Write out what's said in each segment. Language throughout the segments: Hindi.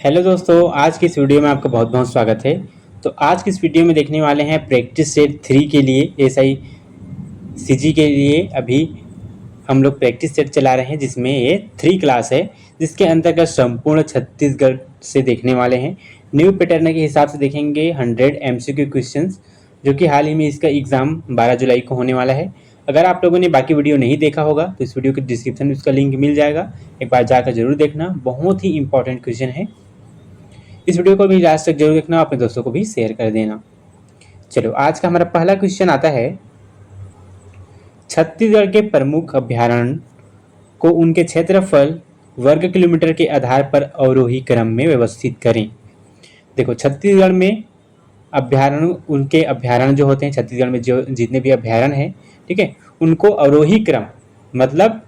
हेलो दोस्तों, आज की इस वीडियो में आपका बहुत बहुत स्वागत है। तो आज की इस वीडियो में देखने वाले हैं प्रैक्टिस सेट 3 के लिए एसआई सीजी के लिए अभी हम लोग प्रैक्टिस सेट चला रहे हैं, जिसमें ये 3 क्लास है, जिसके अंतर्गत संपूर्ण छत्तीसगढ़ से देखने वाले हैं। न्यू पैटर्न के हिसाब से देखेंगे 100 एमसीक्यू क्वेश्चंस, जो कि हाल ही में इसका एग्ज़ाम 12 जुलाई को होने वाला है। अगर आप लोगों ने बाकी वीडियो नहीं देखा होगा तो इस वीडियो के डिस्क्रिप्शन में उसका लिंक मिल जाएगा, एक बार जाकर जरूर देखना। बहुत ही इंपॉर्टेंट क्वेश्चन है। इस वीडियो को भी लास्ट तक जरूर देखना, अपने दोस्तों को भी शेयर कर देना। चलो, आज का हमारा पहला क्वेश्चन आता है, छत्तीसगढ़ के प्रमुख अभ्यारण्य को उनके क्षेत्रफल वर्ग किलोमीटर के आधार पर अवरोही क्रम में व्यवस्थित करें। देखो, छत्तीसगढ़ में अभ्यारण्य, उनके अभ्यारण्य जो होते हैं छत्तीसगढ़ में, जो जितने भी अभ्यारण्य हैं, ठीक है, उनको अवरोही क्रम मतलब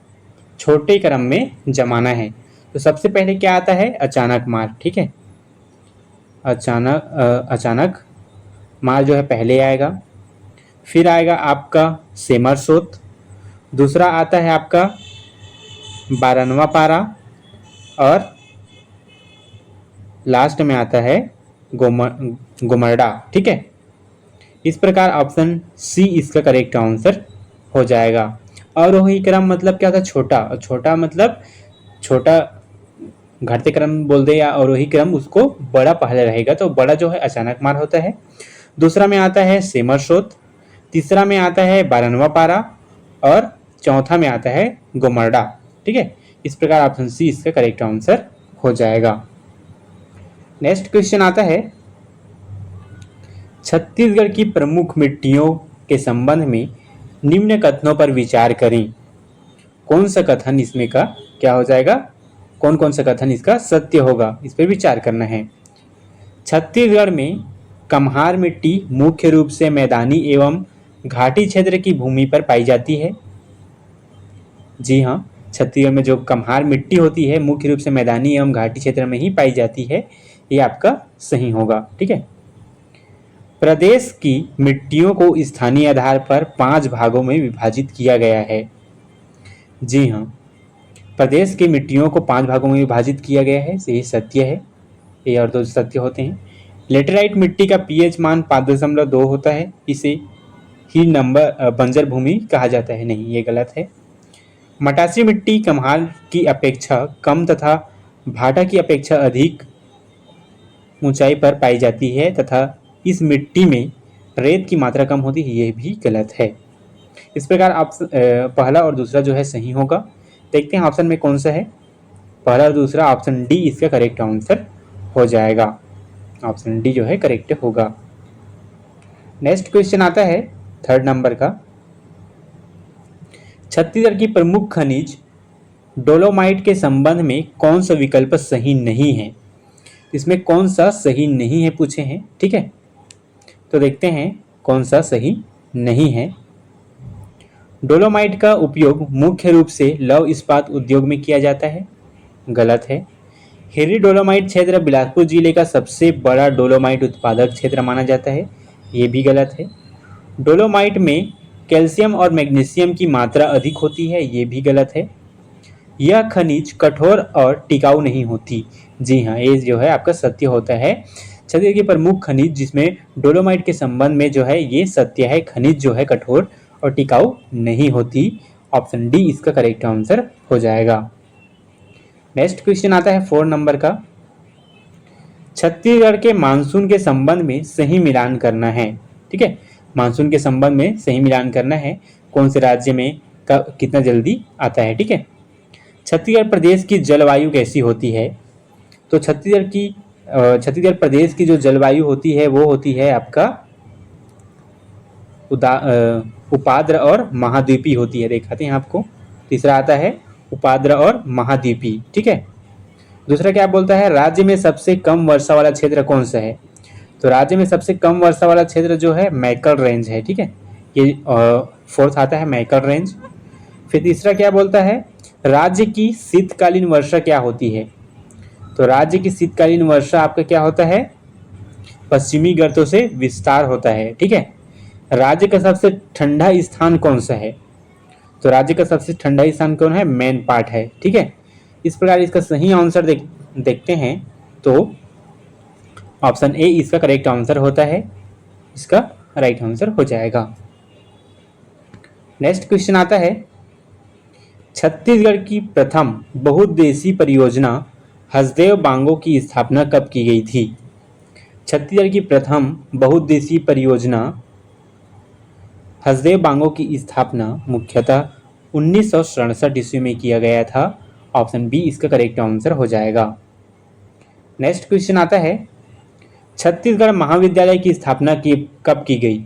छोटे क्रम में जमाना है। तो सबसे पहले क्या आता है, अचानक मार। ठीक है, अचानक मार जो है पहले आएगा। फिर आएगा आपका सेमरसोत। दूसरा आता है आपका बारनवा पारा। और लास्ट में आता है गोमरडा। ठीक है, इस प्रकार ऑप्शन सी इसका करेक्ट आंसर हो जाएगा। अवरोही क्रम मतलब क्या होता है, छोटा। और छोटा मतलब छोटा घटते क्रम बोल दे या अवरोही क्रम, उसको बड़ा पहले रहेगा, तो बड़ा जो है अचानक मार होता है। दूसरा में आता है सेमरसोत। तीसरा में आता है बारनवा पारा। और चौथा में आता है गोमरडा। ठीक है, इस प्रकार ऑप्शन सी इसका करेक्ट आंसर हो जाएगा। नेक्स्ट क्वेश्चन आता है, छत्तीसगढ़ की प्रमुख मिट्टियों के संबंध में निम्न कथनों पर विचार करें। कौन सा कथन इसमें का क्या हो जाएगा, कौन कौन सा कथन इसका सत्य होगा, इस पर विचार करना है। छत्तीसगढ़ में कम्हार मिट्टी मुख्य रूप से मैदानी एवं घाटी क्षेत्र की भूमि पर पाई जाती है। जी हाँ, छत्तीसगढ़ में जो कम्हार मिट्टी होती है मुख्य रूप से मैदानी एवं घाटी क्षेत्र में ही पाई जाती है, ये आपका सही होगा। ठीक है, प्रदेश की मिट्टियों को स्थानीय आधार पर 5 भागों में विभाजित किया गया है। जी हाँ, प्रदेश की मिट्टियों को 5 भागों में विभाजित किया गया है, यही सत्य है। ये और दो सत्य होते हैं। लेटेराइट मिट्टी का पीएच मान 5.2 होता है, इसे ही नंबर बंजर भूमि कहा जाता है। नहीं, ये गलत है। मटासी मिट्टी कम्हार की अपेक्षा कम तथा भाटा की अपेक्षा अधिक ऊंचाई पर पाई जाती है तथा इस मिट्टी में रेत की मात्रा कम होती है, ये भी गलत है। इस प्रकार पहला और दूसरा जो है सही होगा। देखते हैं ऑप्शन में कौन सा है, पहला और दूसरा। ऑप्शन डी इसका करेक्ट आंसर हो जाएगा। ऑप्शन डी जो है करेक्ट होगा। नेक्स्ट क्वेश्चन आता है 3rd नंबर का, छत्तीसगढ़ की प्रमुख खनिज डोलोमाइट के संबंध में कौन सा विकल्प सही नहीं है। इसमें कौन सा सही नहीं है पूछे हैं। ठीक है, तो देखते हैं कौन सा सही नहीं है। डोलोमाइट का उपयोग मुख्य रूप से लौह इस्पात उद्योग में किया जाता है, गलत है। हिर्री डोलोमाइट क्षेत्र बिलासपुर जिले का सबसे बड़ा डोलोमाइट उत्पादक क्षेत्र माना जाता है, ये भी गलत है। डोलोमाइट में कैल्शियम और मैग्नीशियम की मात्रा अधिक होती है, ये भी गलत है। यह खनिज कठोर और टिकाऊ नहीं होती। जी हाँ, ये जो है आपका सत्य होता है। छत्तीसगढ़ की प्रमुख खनिज जिसमें डोलोमाइट के संबंध में जो है ये सत्य है, खनिज जो है कठोर और टिकाऊ नहीं होती। ऑप्शन डी इसका करेक्ट आंसर हो जाएगा। नेक्स्ट क्वेश्चन आता है 4 नंबर का, छत्तीसगढ़ के मानसून के संबंध में सही मिलान करना है। ठीक है, मानसून के संबंध में सही मिलान करना है, कौन से राज्य में कितना जल्दी आता है। ठीक है, छत्तीसगढ़ प्रदेश की जलवायु कैसी होती है। तो छत्तीसगढ़ प्रदेश की जो जलवायु होती है वो होती है आपका उपाद्र और महाद्वीपी होती है। दिखाते हैं आपको, तीसरा आता है उपाद्र और महाद्वीपी। ठीक है, दूसरा क्या बोलता है, राज्य में सबसे कम वर्षा वाला क्षेत्र कौन सा है। तो राज्य में सबसे कम वर्षा वाला क्षेत्र जो है मैकल रेंज है। ठीक है, ये 4th आता है मैकल रेंज। फिर तीसरा क्या बोलता है, राज्य की शीतकालीन वर्षा क्या होती है। तो राज्य की शीतकालीन वर्षा आपका क्या होता है, पश्चिमी गर्तों से विस्तार होता है। ठीक है, राज्य का सबसे ठंडा स्थान कौन सा है। तो राज्य का सबसे ठंडा स्थान कौन है, मेन पार्ट है। ठीक है, इस प्रकार इसका सही आंसर देखते हैं। तो ऑप्शन ए इसका करेक्ट आंसर होता है, इसका राइट आंसर हो जाएगा। नेक्स्ट क्वेश्चन आता है, छत्तीसगढ़ की प्रथम बहुउद्देशीय परियोजना हसदेव बांगो की स्थापना कब की गई थी? छत्तीसगढ़ की प्रथम बहुउद्देशीय परियोजना हसदेव बांगो की स्थापना मुख्यतः 1967 ईस्वी में किया गया था। ऑप्शन बी इसका करेक्ट आंसर हो जाएगा। नेक्स्ट क्वेश्चन आता है, छत्तीसगढ़ महाविद्यालय की स्थापना कब की गई?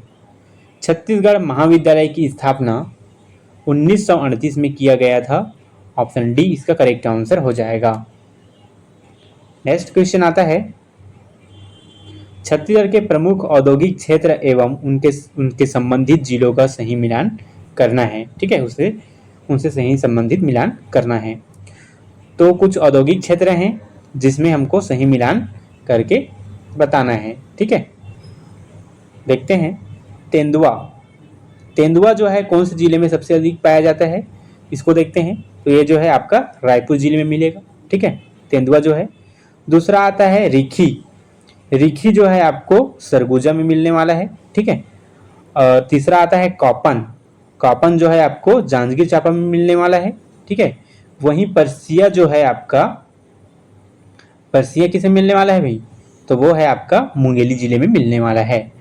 छत्तीसगढ़ महाविद्यालय की स्थापना 1938 में किया गया था। ऑप्शन डी इसका करेक्ट आंसर हो जाएगा। नेक्स्ट क्वेश्चन आता है, छत्तीसगढ़ के प्रमुख औद्योगिक क्षेत्र एवं उनके संबंधित जिलों का सही मिलान करना है। ठीक है, उनसे सही संबंधित मिलान करना है। तो कुछ औद्योगिक क्षेत्र हैं जिसमें हमको सही मिलान करके बताना है। ठीक है, देखते हैं। तेंदुआ जो है कौन से जिले में सबसे अधिक पाया जाता है, इसको देखते हैं। तो ये जो है आपका रायपुर जिले में मिलेगा। ठीक है, तेंदुआ जो है। दूसरा आता है रिखी जो है आपको सरगुजा में मिलने वाला है। ठीक है, तीसरा आता है कॉपन जो है आपको जांजगीर चांपा में मिलने वाला है। ठीक है, वहीं परसिया जो है आपका, परसिया किसे मिलने वाला है भाई? तो वो है आपका मुंगेली जिले में मिलने वाला है।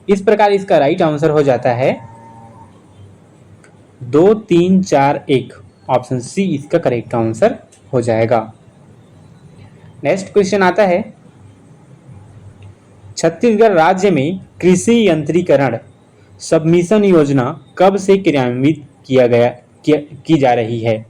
इस प्रकार इसका राइट आंसर हो जाता है 2, 3, 4, 1। ऑप्शन सी इसका करेक्ट आंसर हो जाएगा। नेक्स्ट क्वेश्चन आता है, छत्तीसगढ़ राज्य में कृषि यंत्रीकरण सबमिशन योजना कब से क्रियान्वित की जा रही है?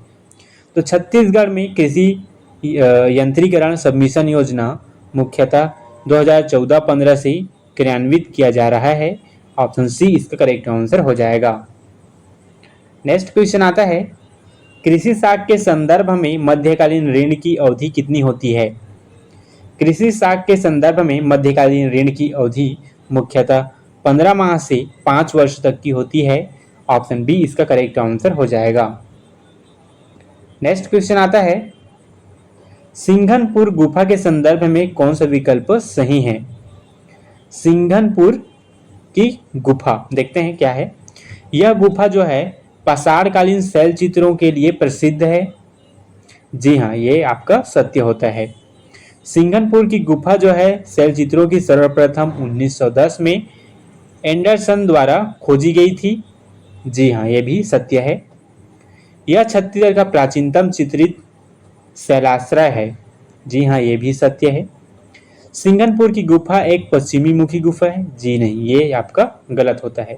तो छत्तीसगढ़ में कृषि यंत्रीकरण सबमिशन योजना मुख्यतः 2014-15 से क्रियान्वित किया जा रहा है। ऑप्शन सी इसका करेक्ट आंसर हो जाएगा। नेक्स्ट क्वेश्चन आता है, कृषि साख के संदर्भ में मध्यकालीन ऋण की अवधि कितनी होती है? कृषि साख के संदर्भ में मध्यकालीन ऋण की अवधि मुख्यतः 15 माह से 5 वर्ष तक की होती है। ऑप्शन बी इसका करेक्ट आंसर हो जाएगा। नेक्स्ट क्वेश्चन आता है, सिंघनपुर गुफा के संदर्भ में कौन सा विकल्प सही है? सिंघनपुर की गुफा देखते हैं क्या है। यह गुफा जो है पाषाणकालीन शैल चित्रों के लिए प्रसिद्ध है। जी हाँ, ये आपका सत्य होता है। सिंघनपुर की गुफा जो है शैल चित्रों की सर्वप्रथम 1910 में एंडरसन द्वारा खोजी गई थी। जी हाँ, ये भी सत्य है। यह छत्तीसगढ़ का प्राचीनतम चित्रित शैलाश्रय है। जी हाँ, ये भी सत्य है। सिंघनपुर की गुफा एक पश्चिमी मुखी गुफा है। जी नहीं, ये आपका गलत होता है।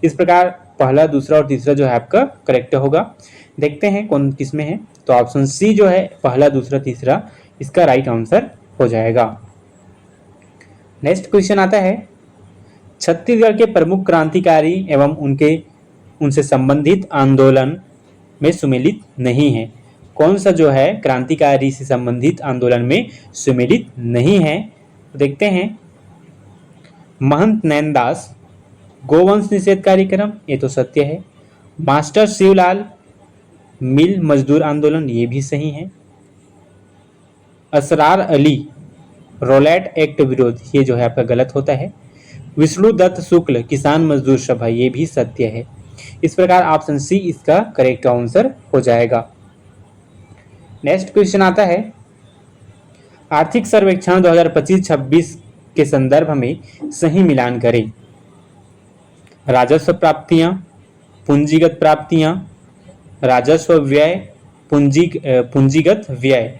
इस प्रकार पहला, दूसरा और तीसरा जो है आपका करेक्ट होगा। देखते हैं कौन किस में है। तो ऑप्शन सी जो है पहला, दूसरा, तीसरा इसका राइट आंसर हो जाएगा। नेक्स्ट क्वेश्चन आता है, छत्तीसगढ़ के प्रमुख क्रांतिकारी एवं उनसे संबंधित आंदोलन में सम्मिलित नहीं है। कौन सा जो है क्रांतिकारी से संबंधित आंदोलन में सम्मिलित नहीं है? तो देखते हैं। महंत नैनदास गोवंश निषेध कार्यक्रम, ये तो सत्य है। मास्टर शिवलाल मिल मजदूर आंदोलन, ये भी सही है। असरार अली रोलैट एक्ट विरोध, ये जो है आपका गलत होता है। विष्णु दत्त शुक्ल किसान मजदूर सभा, ये भी सत्य है। इस प्रकार ऑप्शन सी इसका करेक्ट आंसर हो जाएगा। नेक्स्ट क्वेश्चन आता है, आर्थिक सर्वेक्षण 2025-26 के संदर्भ में सही मिलान करें। राजस्व प्राप्तियां, पूंजीगत प्राप्तियां, राजस्व व्यय, पूंजीगत व्यय।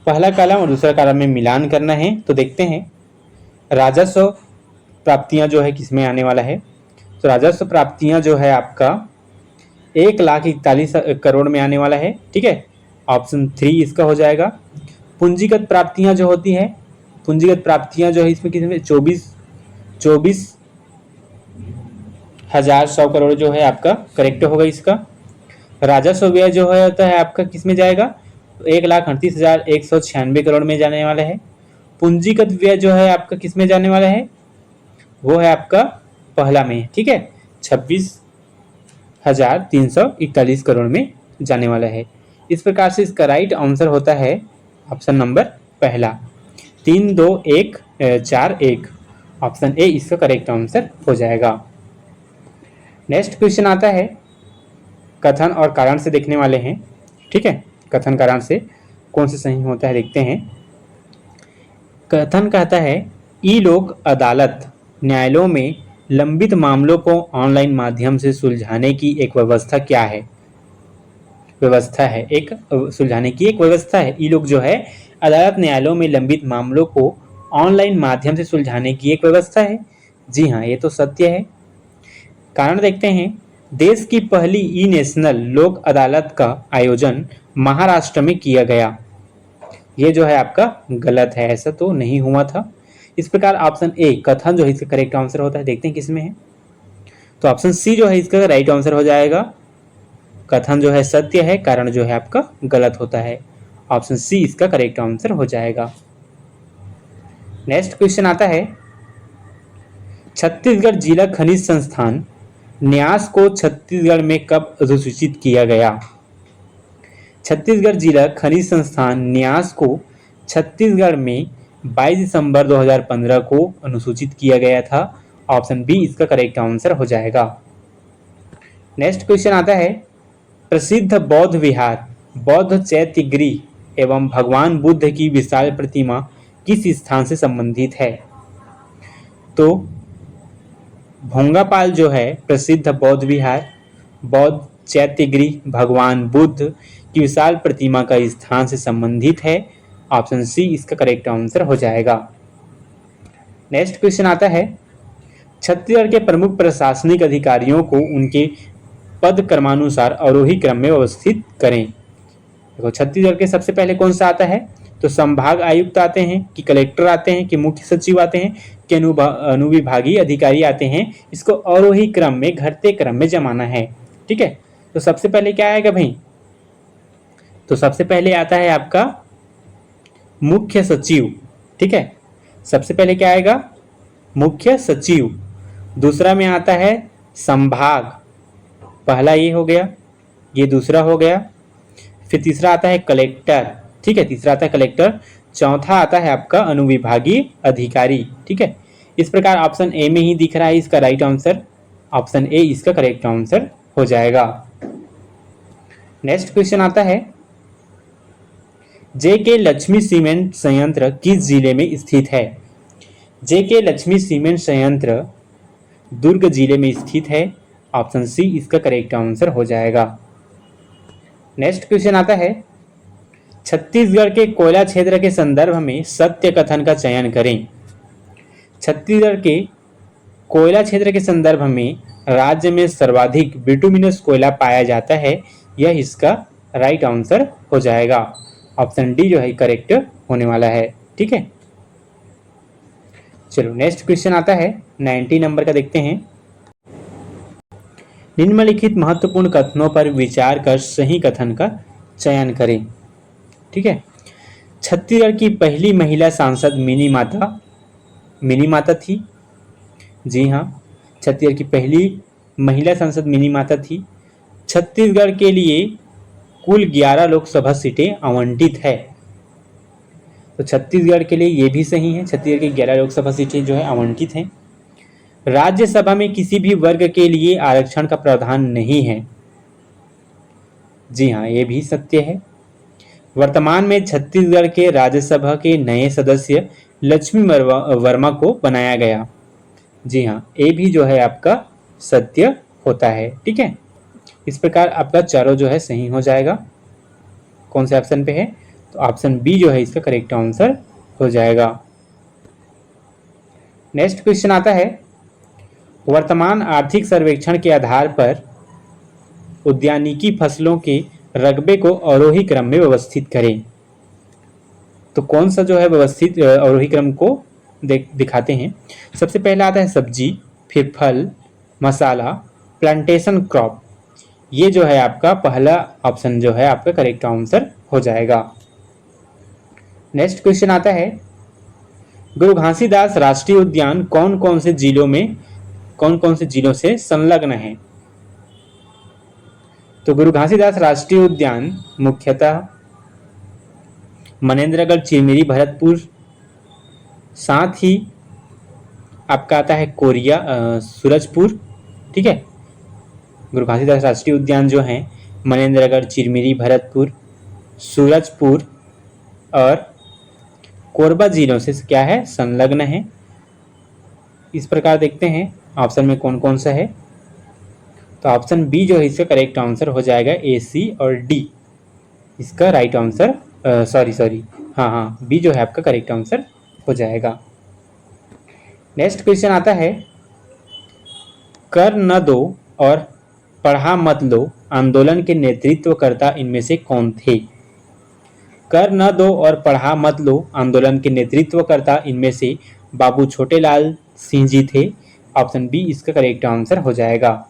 पहला कॉलम और दूसरा कॉलम में मिलान करना है। तो देखते हैं राजस्व प्राप्तियां जो है किसमें आने वाला है। तो राजस्व प्राप्तियां जो है आपका 1,41 करोड़ में आने वाला है। ठीक है, ऑप्शन 3 इसका हो जाएगा। पूंजीगत प्राप्तियां जो होती है, पूंजीगत प्राप्तियां जो है इसमें कितने 24,100 करोड़ जो है आपका करेक्ट होगा इसका। राजस्व व्यय जो है होता है आपका किसमें जाएगा? तो 1,38,196 करोड़ में जाने वाला है। पूंजीगत व्यय जो है आपका किसमें जाने वाला है? वो है आपका पहला में। ठीक है, 26,341 करोड़ में जाने वाला है। इस प्रकार से इसका राइट आंसर होता है ऑप्शन नंबर पहला। 3 2 1 4 1। ऑप्शन ए इसका करेक्ट आंसर हो जाएगा। नेक्स्ट क्वेश्चन आता है, कथन और कारण से देखने वाले हैं। ठीक है, कथन कारण से कौन से सही होता है देखते हैं। कथन कहता है, ई लोक अदालत न्यायालयों में लंबित मामलों को ऑनलाइन माध्यम से सुलझाने की एक व्यवस्था क्या है? व्यवस्था है, एक सुलझाने की एक व्यवस्था है। ई लोक जो है अदालत न्यायालयों में लंबित मामलों को ऑनलाइन माध्यम से सुलझाने की एक व्यवस्था है। जी हाँ, ये तो सत्य है। कारण देखते हैं, देश की पहली ई नेशनल लोक अदालत का आयोजन महाराष्ट्र में किया गया। ये जो है आपका गलत है, ऐसा तो नहीं हुआ था। इस प्रकार ऑप्शन ए कथन जो है इसका करेक्ट आंसर होता है। देखते हैं किसमें है, तो ऑप्शन सी जो है इसका राइट आंसर हो जाएगा। कथन जो है सत्य है, कारण जो है आपका गलत होता है। ऑप्शन सी इसका करेक्ट आंसर हो जाएगा। नेक्स्ट क्वेश्चन आता है, छत्तीसगढ़ जिला खनिज संस्थान न्यास को छत्तीसगढ़ में कब अधिसूचित किया गया? छत्तीसगढ़ जिला खनिज संस्थान न्यास को छत्तीसगढ़ में 22 दिसंबर 2015 को अनुसूचित किया गया था। ऑप्शन बी इसका करेक्ट आंसर हो जाएगा। नेक्स्ट क्वेश्चन आता है, प्रसिद्ध बौद्ध विहार बौद्ध चैत्य गृह एवं भगवान बुद्ध की विशाल प्रतिमा किस स्थान से संबंधित है? तो भोंगापाल जो है प्रसिद्ध बौद्ध विहार बौद्ध चैत्य गृह भगवान बुद्ध की विशाल प्रतिमा का स्थान से संबंधित है। ऑप्शन सी इसका करेक्ट आंसर हो जाएगा। नेक्स्ट क्वेश्चन आता है, छत्तीसगढ़ के प्रमुख प्रशासनिक अधिकारियों को उनके पद क्रमानुसार अवरोही क्रम में व्यवस्थित करें। देखो, छत्तीसगढ़ के सबसे पहले कौन सा आता है, तो संभाग आयुक्त आते हैं कि कलेक्टर आते हैं कि मुख्य सचिव आते हैं कि अनुविभागीय अधिकारी आते हैं। इसको अवरोही क्रम में घटते क्रम में जमाना है। ठीक है, तो सबसे पहले क्या आएगा भाई, तो सबसे पहले आता है आपका मुख्य सचिव। ठीक है, सबसे पहले क्या आएगा, मुख्य सचिव। दूसरा में आता है संभाग, पहला ये हो गया, ये दूसरा हो गया। फिर तीसरा आता है कलेक्टर। ठीक है, तीसरा आता है कलेक्टर। चौथा आता है आपका अनुविभागीय अधिकारी। ठीक है, इस प्रकार ऑप्शन ए में ही दिख रहा है इसका राइट आंसर। ऑप्शन ए इसका करेक्ट आंसर हो जाएगा। नेक्स्ट क्वेश्चन आता है, जेके लक्ष्मी सीमेंट संयंत्र किस जिले में स्थित है? जेके लक्ष्मी सीमेंट संयंत्र दुर्ग जिले में स्थित है। ऑप्शन सी इसका करेक्ट आंसर हो जाएगा। नेक्स्ट क्वेश्चन आता है, छत्तीसगढ़ के कोयला क्षेत्र के संदर्भ में सत्य कथन का चयन करें। छत्तीसगढ़ के कोयला क्षेत्र के संदर्भ में राज्य में सर्वाधिक बिटुमिनस कोयला पाया जाता है, यह इसका राइट आंसर हो जाएगा। ऑप्शन डी जो है करेक्ट होने वाला है। ठीक है, चलो नेक्स्ट क्वेश्चन आता है 90 नंबर का, देखते हैं। निम्नलिखित महत्वपूर्ण कथनों पर विचार कर सही कथन का चयन करें। ठीक है, छत्तीसगढ़ की पहली महिला सांसद मिनी माता थी। जी हाँ, छत्तीसगढ़ की पहली महिला सांसद मिनी माता थी। छत्तीसगढ़ के लिए कुल 11 लोकसभा सीटें आवंटित है। तो छत्तीसगढ़ के लिए ये भी सही है, छत्तीसगढ़ की 11 लोकसभा सीटें जो है आवंटित हैं। राज्यसभा में किसी भी वर्ग के लिए आरक्षण का प्रावधान नहीं है। जी हाँ, ये भी सत्य है। वर्तमान में छत्तीसगढ़ के राज्यसभा के नए सदस्य लक्ष्मी वर्मा को बनाया गया। जी हाँ, ये भी जो है आपका सत्य होता है। ठीक है, इस प्रकार आपका चारों जो है सही हो जाएगा। कौन से ऑप्शन पे है, तो ऑप्शन बी जो है इसका करेक्ट आंसर हो जाएगा। नेक्स्ट क्वेश्चन आता है, वर्तमान आर्थिक सर्वेक्षण के आधार पर उद्यानिकी फसलों के रकबे को अवरोही क्रम में व्यवस्थित करें। तो कौन सा जो है व्यवस्थित अवरोही क्रम को दिखाते हैं। सबसे पहला आता है सब्जी, फिर फल, मसाला, प्लांटेशन क्रॉप। ये जो है आपका पहला ऑप्शन जो है आपका करेक्ट आंसर हो जाएगा। नेक्स्ट क्वेश्चन आता है, गुरु घासीदास राष्ट्रीय उद्यान कौन कौन से जिलों से संलग्न है? तो गुरु घासीदास राष्ट्रीय उद्यान मुख्यतः मनेन्द्रगढ़, चिरमिरी, भरतपुर साथ ही आपका आता है कोरिया सूरजपुर, ठीक है। गुरु घासीदास राष्ट्रीय उद्यान जो है मनेंद्रगढ़, चिरमिरी, भरतपुर, सूरजपुर और कोरबा जिलों से क्या है, संलग्न है। इस प्रकार देखते हैं ऑप्शन में कौन कौन सा है। तो ऑप्शन बी जो है इसका करेक्ट आंसर हो जाएगा, ए, सी और डी इसका राइट आंसर, सॉरी हाँ बी जो है आपका करेक्ट आंसर हो जाएगा। नेक्स्ट क्वेश्चन आता है, कर न दो और पढ़ा मत लो आंदोलन के नेतृत्वकर्ता इनमें से कौन थे। कर न दो और पढ़ा मत लो आंदोलन के नेतृत्वकर्ता इनमें से बाबू छोटेलाल सिंह जी थे। ऑप्शन बी इसका करेक्ट आंसर हो जाएगा।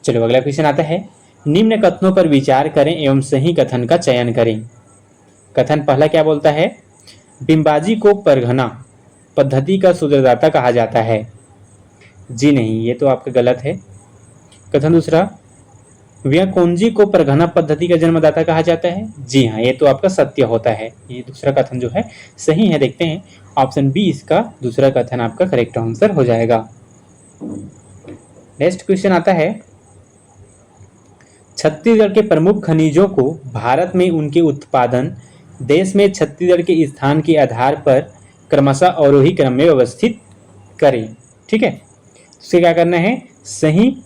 चलो अगला क्वेश्चन आता है, निम्न कथनों पर विचार करें एवं सही कथन का चयन करें। कथन पहला क्या बोलता है, बिंबाजी को परगना पद्धति का सूत्रदाता कहा जाता है। जी नहीं, ये तो आपका गलत है। कथन दूसरा, व्याकोंजी को परगना पद्धति का जन्मदाता कहा जाता है। जी हाँ, ये तो आपका सत्य होता है। ये दूसरा कथन जो है सही है। देखते हैं ऑप्शन बी इसका दूसरा कथन आपका करेक्ट आंसर हो जाएगा। नेक्स्ट क्वेश्चन आता है, छत्तीसगढ़ के प्रमुख खनिजों को भारत में उनके उत्पादन देश में छत्तीसगढ़ के स्थान के आधार पर क्रमशः अवरोही क्रम में व्यवस्थित करें। ठीक है, इससे क्या करना है, सही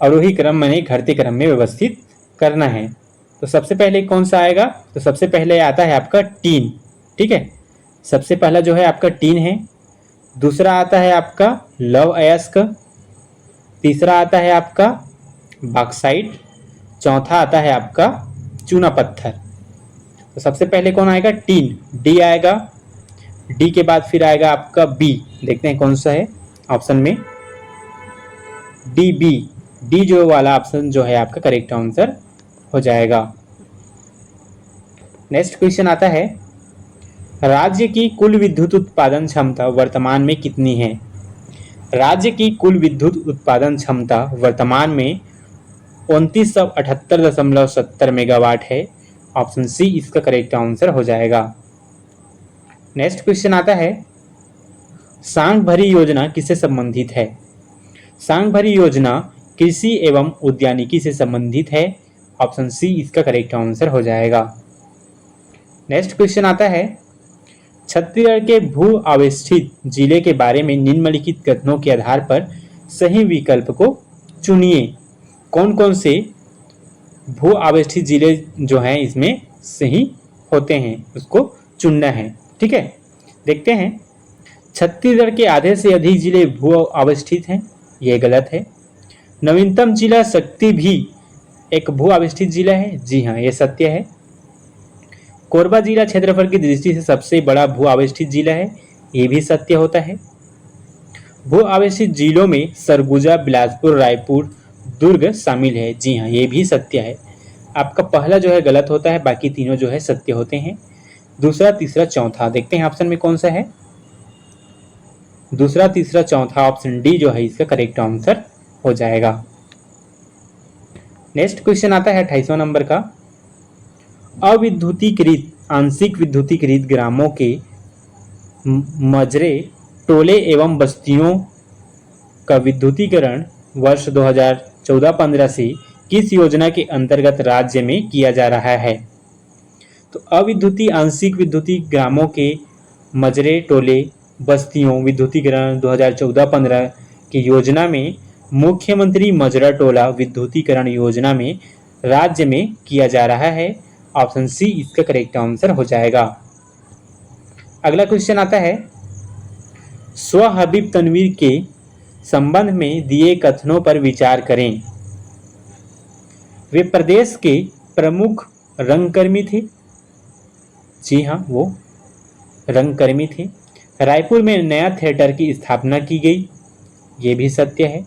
अवरोही क्रम माने घटते क्रम में व्यवस्थित करना है। तो सबसे पहले कौन सा आएगा, तो सबसे पहले आता है आपका टीन। ठीक है, सबसे पहला जो है आपका टीन है। दूसरा आता है आपका लौह अयस्क। तीसरा आता है आपका बॉक्साइट। चौथा आता है आपका चूना पत्थर। तो सबसे पहले कौन आएगा, टीन, डी आएगा। डी के बाद फिर आएगा आपका बी। देखते हैं कौन सा है ऑप्शन में, डी बी। डी जो वाला ऑप्शन जो है आपका करेक्ट आंसर हो जाएगा। नेक्स्ट क्वेश्चन आता है, राज्य की कुल विद्युत उत्पादन क्षमता वर्तमान में कितनी है। राज्य की कुल विद्युत उत्पादन क्षमता वर्तमान में 2978.70 मेगावाट है। ऑप्शन सी इसका करेक्ट आंसर हो जाएगा। नेक्स्ट क्वेश्चन आता है, सांग भरी योजना किससे संबंधित है। सांग भरी योजना कृषि एवं उद्यानिकी से संबंधित है। ऑप्शन सी इसका करेक्ट आंसर हो जाएगा। नेक्स्ट क्वेश्चन आता है, छत्तीसगढ़ के भू आवेष्टित जिले के बारे में निम्नलिखित कथनों के आधार पर सही विकल्प को चुनिए। कौन कौन से भू आवेष्टित जिले जो हैं इसमें सही होते हैं उसको चुनना है। ठीक है, देखते हैं। छत्तीसगढ़ के आधे से अधिक जिले भू आवेष्टित हैं, ये गलत है। नवीनतम जिला शक्ति भी एक भू आवेष्टित जिला है। जी हाँ, ये सत्य है। कोरबा जिला क्षेत्रफल की दृष्टि से सबसे बड़ा भू आवेष्टित जिला है, ये भी सत्य होता है। भू आवेष्टित जिलों में सरगुजा, बिलासपुर, रायपुर, दुर्ग शामिल है। जी हाँ, ये भी सत्य है। आपका पहला जो है गलत होता है, बाकी तीनों जो है सत्य होते हैं। दूसरा, तीसरा, चौथा, देखते हैं ऑप्शन में कौन सा है। दूसरा, तीसरा, चौथा, ऑप्शन डी जो है इसका करेक्ट आंसर हो जाएगा। नेक्स्ट क्वेश्चन आता है 28वां नंबर का, अविद्युतीकृत आंशिक विद्युतीकृत ग्रामों के मजरे, टोले एवं बस्तियों का विद्युतीकरण वर्ष 2014-15 से किस योजना के अंतर्गत राज्य में किया जा रहा है। तो अविद्युती आंशिक विद्युती ग्रामों के मजरे, टोले, बस्तियों विद्युतीकरण 2014-15 की योजना में मुख्यमंत्री मजरा टोला विद्युतीकरण योजना में राज्य में किया जा रहा है। ऑप्शन सी इसका करेक्ट आंसर हो जाएगा। अगला क्वेश्चन आता है, स्व हबीब तनवीर के संबंध में दिए कथनों पर विचार करें। वे प्रदेश के प्रमुख रंगकर्मी थे। जी हाँ, वो रंगकर्मी थे। रायपुर में नया थिएटर की स्थापना की गई, ये भी सत्य है।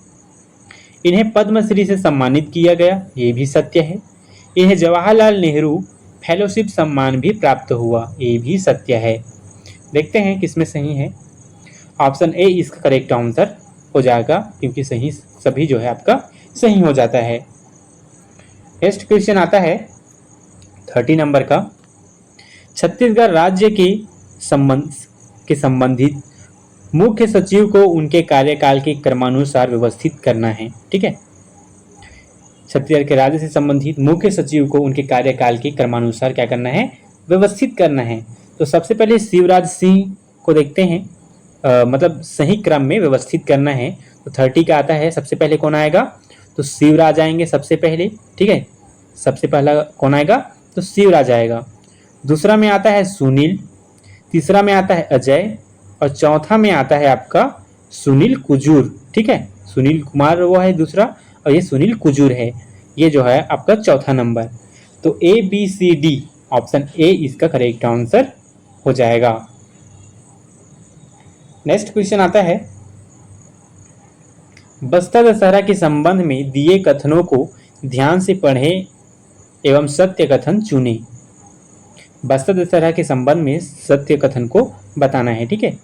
इन्हें पद्मश्री से सम्मानित किया गया, ये भी सत्य है। इन्हें जवाहरलाल नेहरू फेलोशिप सम्मान भी प्राप्त हुआ, ये भी सत्य है। देखते हैं किसमें सही है। ऑप्शन ए इसका करेक्ट आंसर हो जाएगा, क्योंकि सही सभी जो है आपका सही हो जाता है। नेक्स्ट क्वेश्चन आता है 30 नंबर का, छत्तीसगढ़ राज्य के के संबंधित मुख्य सचिव को उनके कार्यकाल के क्रमानुसार व्यवस्थित करना है। ठीक है, छत्तीसगढ़ के राज्य से संबंधित मुख्य सचिव को उनके कार्यकाल के क्रमानुसार क्या करना है, व्यवस्थित करना है। तो सबसे पहले शिवराज सिंह को देखते हैं, मतलब सही क्रम में व्यवस्थित करना है। तो 30 का आता है, सबसे पहले कौन आएगा, तो शिवराज आएंगे सबसे पहले। ठीक है, सबसे पहला कौन आएगा, तो शिवराज आएगा। दूसरा में आता है सुनील, तीसरा में आता है अजय, और चौथा में आता है आपका सुनील कुजूर। ठीक है, सुनील कुमार वो है दूसरा, और ये सुनील कुजूर है, ये जो है आपका चौथा नंबर। तो ABCD ऑप्शन ए इसका करेक्ट आंसर हो जाएगा। नेक्स्ट क्वेश्चन आता है, बस्तर दशहरा के संबंध में दिए कथनों को ध्यान से पढ़ें एवं सत्य कथन चुनें। बस्तर दशहरा के संबंध में सत्य कथन को बताना है। ठीक है,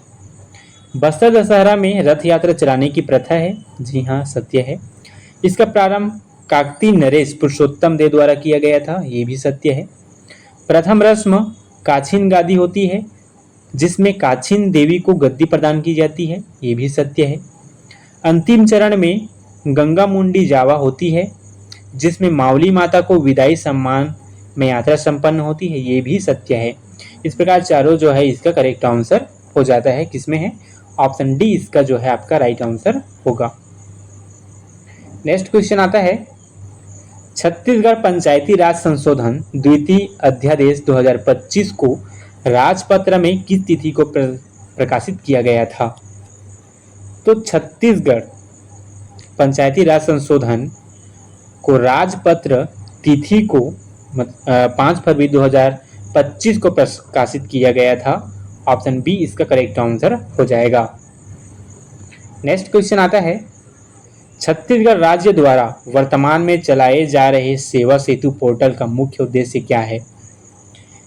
बस्तर दशहरा में रथ यात्रा चलाने की प्रथा है। जी हाँ, सत्य है। इसका प्रारंभ काकती नरेश पुरुषोत्तम देव द्वारा किया गया था, ये भी सत्य है। प्रथम रस्म काछिन गादी होती है, जिसमें काछिन देवी को गद्दी प्रदान की जाती है, ये भी सत्य है। अंतिम चरण में गंगा मुंडी जावा होती है, जिसमें मावली माता को विदाई सम्मान में यात्रा संपन्न होती है, ये भी सत्य है। इस प्रकार चारों जो है इसका करेक्ट आंसर हो जाता है। किसमें है, ऑप्शन डी इसका जो है आपका राइट आंसर होगा। नेक्स्ट क्वेश्चन आता है, छत्तीसगढ़ पंचायती राज संशोधन द्वितीय अध्यादेश 2025 को राजपत्र में किस तिथि को प्रकाशित किया गया था। तो छत्तीसगढ़ पंचायती राज संशोधन को राजपत्र तिथि को 5 फरवरी 2025 को प्रकाशित किया गया था। ऑप्शन बी इसका करेक्ट आंसर हो जाएगा। नेक्स्ट क्वेश्चन आता है, छत्तीसगढ़ राज्य द्वारा वर्तमान में चलाए जा रहे सेवा सेतु पोर्टल का मुख्य उद्देश्य क्या है।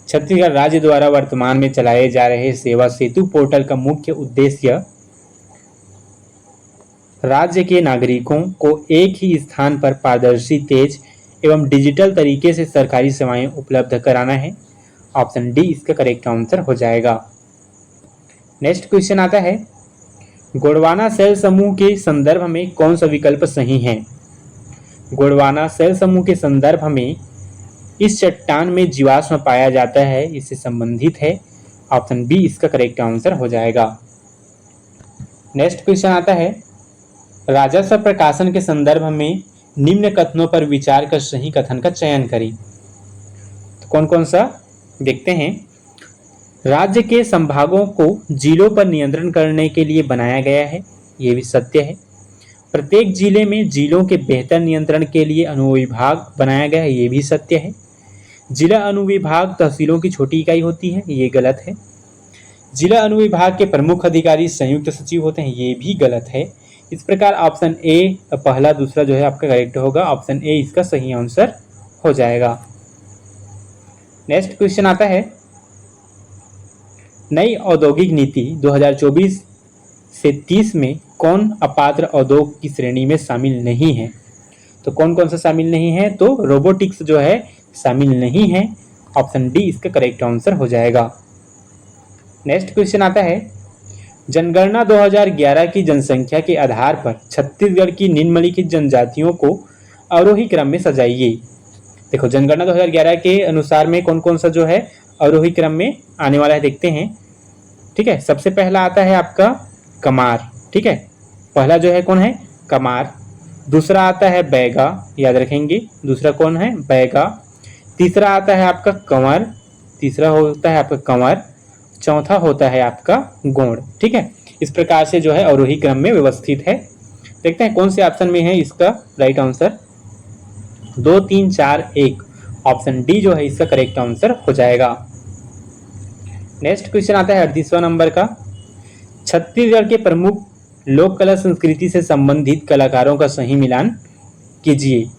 छत्तीसगढ़ राज्य द्वारा वर्तमान में चलाए जा रहे सेवा सेतु पोर्टल का मुख्य उद्देश्य राज्य के नागरिकों को एक ही स्थान पर पारदर्शी, तेज एवं डिजिटल तरीके से सरकारी सेवाएं उपलब्ध कराना है। ऑप्शन डी इसका करेक्ट आंसर हो जाएगा। नेक्स्ट क्वेश्चन आता है, गोंडवाना सेल समूह के संदर्भ में कौन सा विकल्प सही है। गोंडवाना सेल समूह के संदर्भ में इस चट्टान में जीवाश्म पाया जाता है, इससे संबंधित है। ऑप्शन बी इसका करेक्ट आंसर हो जाएगा। नेक्स्ट क्वेश्चन आता है, राजस्व प्रकाशन के संदर्भ में निम्न कथनों पर विचार कर सही कथन का चयन करें। तो कौन कौन सा देखते हैं। राज्य के संभागों को जिलों पर नियंत्रण करने के लिए बनाया गया है, ये भी सत्य है। प्रत्येक जिले में जिलों के बेहतर नियंत्रण के लिए अनुविभाग बनाया गया है, ये भी सत्य है। जिला अनुविभाग तहसीलों की छोटी इकाई होती है, ये गलत है। जिला अनुविभाग के प्रमुख अधिकारी संयुक्त सचिव होते हैं, ये भी गलत है। इस प्रकार ऑप्शन ए पहला दूसरा जो है आपका करेक्ट होगा। ऑप्शन ए इसका सही आंसर हो जाएगा। नेक्स्ट क्वेश्चन आता है, नई औद्योगिक नीति 2024 से 30 में कौन अपात्र उद्योग की श्रेणी में शामिल नहीं है। तो कौन कौन सा शामिल नहीं है, तो रोबोटिक्स जो है शामिल नहीं है। ऑप्शन डी इसका करेक्ट आंसर हो जाएगा। नेक्स्ट क्वेश्चन आता है, जनगणना 2011 की जनसंख्या के आधार पर छत्तीसगढ़ की निम्नलिखित जनजातियों को अवरोही क्रम में सजाइए। देखो, जनगणना 2011 के अनुसार में कौन कौन सा जो है अवरोही क्रम में आने वाला है, देखते हैं। ठीक है, सबसे पहला आता है आपका कमार। ठीक है, पहला जो है कौन है, कमार। दूसरा आता है बैगा, याद रखेंगे, दूसरा कौन है, बैगा। तीसरा आता है आपका कंवर, तीसरा होता है आपका कंवर। चौथा होता है आपका गोंड। ठीक है, इस प्रकार से जो है अवरोही क्रम में व्यवस्थित है। देखते हैं कौन से ऑप्शन में है इसका राइट आंसर। 2, 3, 4, 1 ऑप्शन डी जो है इसका करेक्ट आंसर हो जाएगा। नेक्स्ट क्वेश्चन आता है 38वां नंबर का, छत्तीसगढ़ के प्रमुख लोक कला संस्कृति से संबंधित कलाकारों का सही मिलान कीजिए।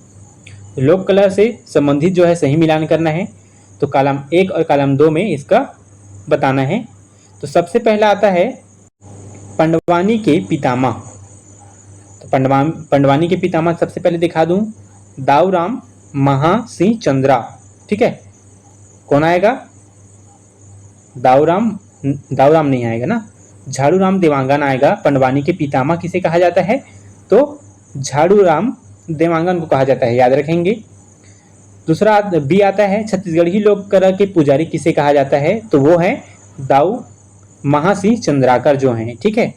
लोक कला से संबंधित जो है सही मिलान करना है, तो कॉलम 1 और कॉलम 2 में इसका बताना है। तो सबसे पहला आता है पंडवानी के पितामह। तो पंडवानी के पितामह सबसे पहले दिखा दूं, दाऊराम महासिंह चंद्रा। ठीक है, कौन आएगा, दाऊराम दाऊ राम नहीं आएगा ना, झाड़ू राम देवांगन आएगा। पंडवानी के पितामह किसे कहा जाता है? तो झाड़ू राम देवांगन को कहा जाता है, याद रखेंगे। दूसरा बी आता है, छत्तीसगढ़ी लोक कला के पुजारी किसे कहा जाता है? तो वो है दाऊ महासिंह चंद्राकर जो हैं, ठीक है।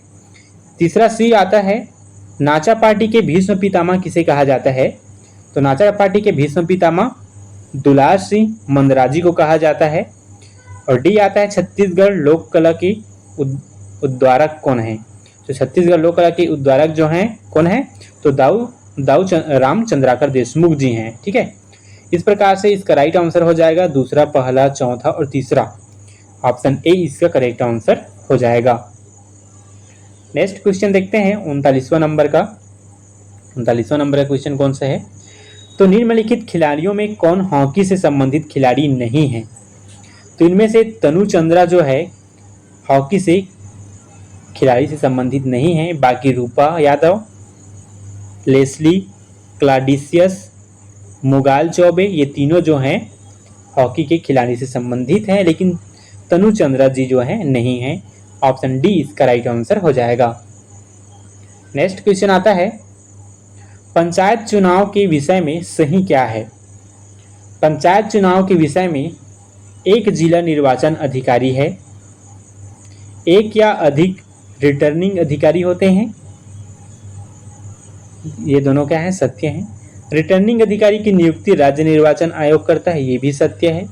तीसरा सी आता है, नाचा पार्टी के भीष्म पितामह किसे कहा जाता है? तो नाचा पार्टी के भीष्म पितामह दुलार सिंह मंदराजी को कहा जाता है। और डी आता है, छत्तीसगढ़ लोक कला के उद्वारक कौन है? तो छत्तीसगढ़ लोक कला के उद्वारक जो हैं कौन है? तो दाऊ राम चंद्राकर देशमुख जी हैं, ठीक है। इस प्रकार से इसका राइट आंसर हो जाएगा दूसरा, पहला, चौथा और तीसरा। ऑप्शन ए इसका करेक्ट आंसर हो जाएगा। नेक्स्ट क्वेश्चन देखते हैं 39वां नंबर का। 39वां नंबर का क्वेश्चन कौन सा है? तो निम्नलिखित खिलाड़ियों में कौन हॉकी से संबंधित खिलाड़ी नहीं है? तो इनमें से तनु चंद्रा जो है हॉकी से खिलाड़ी से संबंधित नहीं है। बाकी रूपा यादव, लेस्ली, क्लाडिसियस, मुगाल चौबे, ये तीनों जो हैं हॉकी के खिलाड़ी से संबंधित हैं, लेकिन तनु चंद्रा जी जो है नहीं है। ऑप्शन डी इसका राइट आंसर हो जाएगा। नेक्स्ट क्वेश्चन आता है, पंचायत चुनाव के विषय में सही क्या है? पंचायत चुनाव के विषय में एक जिला निर्वाचन अधिकारी है, एक या अधिक रिटर्निंग अधिकारी होते हैं। ये दोनों क्या है? सत्य हैं। रिटर्निंग अधिकारी की नियुक्ति राज्य निर्वाचन आयोग करता है, ये भी सत्य है।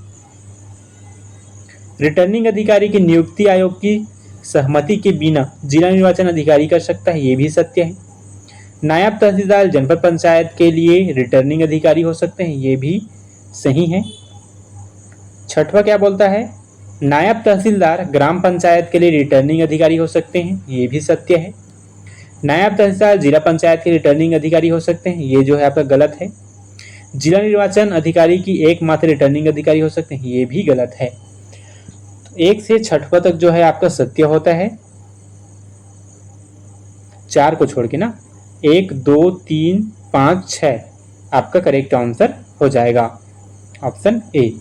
रिटर्निंग अधिकारी की नियुक्ति आयोग की सहमति के बिना जिला निर्वाचन अधिकारी कर सकता है, ये भी सत्य है। नायब तहसीलदार जनपद पंचायत के लिए रिटर्निंग अधिकारी हो सकते हैं, ये भी सही है। छठवां क्या बोलता है? नायब तहसीलदार ग्राम पंचायत के लिए रिटर्निंग अधिकारी हो सकते हैं, ये भी सत्य है। नायब तहसीलदार जिला पंचायत के रिटर्निंग अधिकारी हो सकते हैं, ये जो है आपका गलत है। जिला निर्वाचन अधिकारी की एकमात्र रिटर्निंग अधिकारी हो सकते हैं, ये भी गलत है। तो 1 से 6वां तक जो है आपका सत्य होता है, 4 को छोड़ के ना। 1, 2, 3, 5, 6 आपका करेक्ट आंसर हो जाएगा, ऑप्शन ए।